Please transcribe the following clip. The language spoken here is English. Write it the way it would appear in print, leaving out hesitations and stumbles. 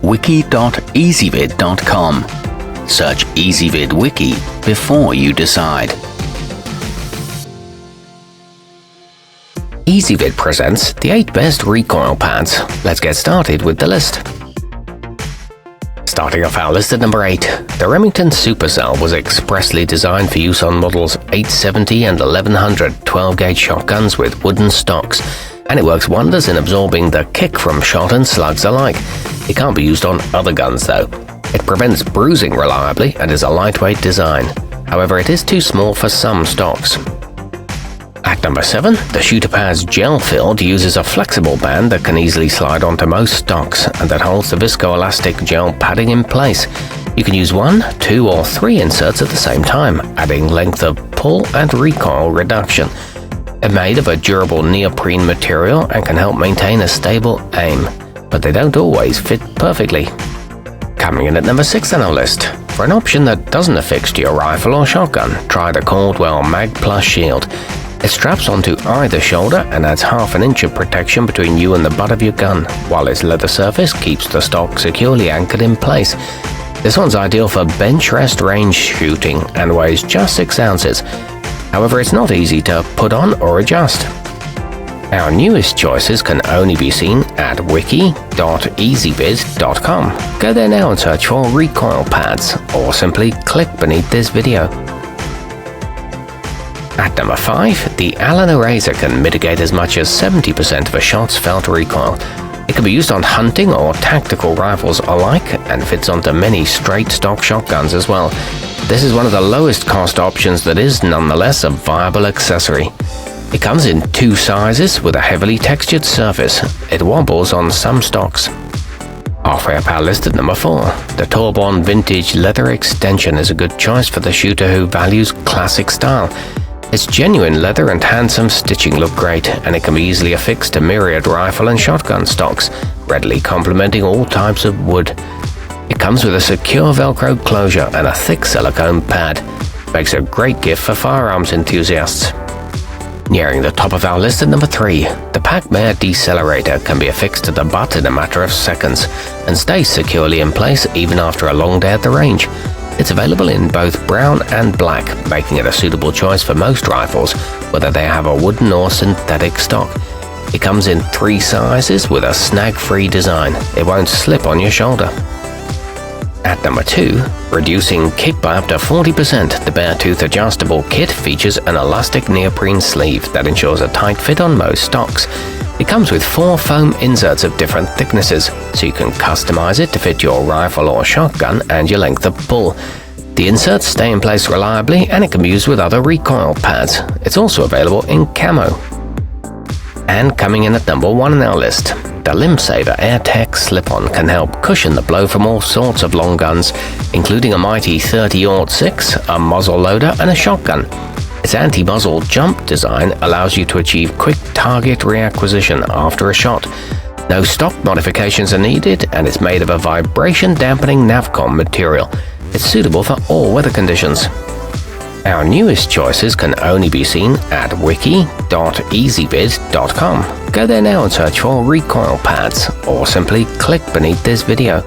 wiki.ezvid.com. Search Ezvid Wiki before you decide. Ezvid presents the 8 best recoil pads. Let's get started with the list. Starting off our list at number 8, the Remington Supercell was expressly designed for use on models 870 and 1100 12-gauge shotguns with wooden stocks, and it works wonders in absorbing the kick from shot and slugs alike. It can't be used on other guns though. It prevents bruising reliably and is a lightweight design. However, it is too small for some stocks. At number 7, the shooterpads gel filled uses a flexible band that can easily slide onto most stocks and that holds the viscoelastic gel padding in place. You can use 1, 2 or 3 inserts at the same time, adding length of pull and recoil reduction. They're made of a durable neoprene material and can help maintain a stable aim, but they don't always fit perfectly. Coming in at number 6 on our list, for an option that doesn't affix to your rifle or shotgun, try the Caldwell Mag Plus Shield. It straps onto either shoulder and adds half an inch of protection between you and the butt of your gun, while its leather surface keeps the stock securely anchored in place. This one's ideal for bench rest range shooting and weighs just 6 ounces. However, it's not easy to put on or adjust. Our newest choices can only be seen at wiki.ezvid.com. Go there now and search for Recoil Pads, or simply click beneath this video. At number 5, the Allen Eraser can mitigate as much as 70% of a shot's felt recoil. It can be used on hunting or tactical rifles alike and fits onto many straight stock shotguns as well. This is one of the lowest cost options that is nonetheless a viable accessory. It comes in 2 sizes with a heavily textured surface. It wobbles on some stocks. Halfway up our list at number 4, the tourbon vintage leather extension is a good choice for the shooter who values classic style. Its genuine leather and handsome stitching look great, and it can be easily affixed to myriad rifle and shotgun stocks, readily complementing all types of wood. It comes with a secure Velcro closure and a thick silicone pad. Makes a great gift for firearms enthusiasts. Nearing the top of our list at number 3, the pachmayr decelerator can be affixed to the butt in a matter of seconds and stays securely in place even after a long day at the range. It's available in both brown and black, making it a suitable choice for most rifles, whether they have a wooden or synthetic stock. It comes in 3 sizes with a snag-free design. It won't slip on your shoulder. At number 2, reducing kick by up to 40%, the Beartooth adjustable kit features an elastic neoprene sleeve that ensures a tight fit on most stocks. It comes with 4 foam inserts of different thicknesses, so you can customize it to fit your rifle or shotgun and your length of pull. The inserts stay in place reliably, and it can be used with other recoil pads. It's also available in camo. And coming in at number 1 on our list, the limbsaver airtech slip-on can help cushion the blow from all sorts of long guns, including a mighty 30-06, a muzzle loader, and a shotgun. Its anti-muzzle jump design allows you to achieve quick target reacquisition after a shot. No stock modifications are needed, and it's made of a vibration-dampening Navcom material. It's suitable for all weather conditions. Our newest choices can only be seen at wiki.ezvid.com. Go there now and search for Recoil Pads, or simply click beneath this video.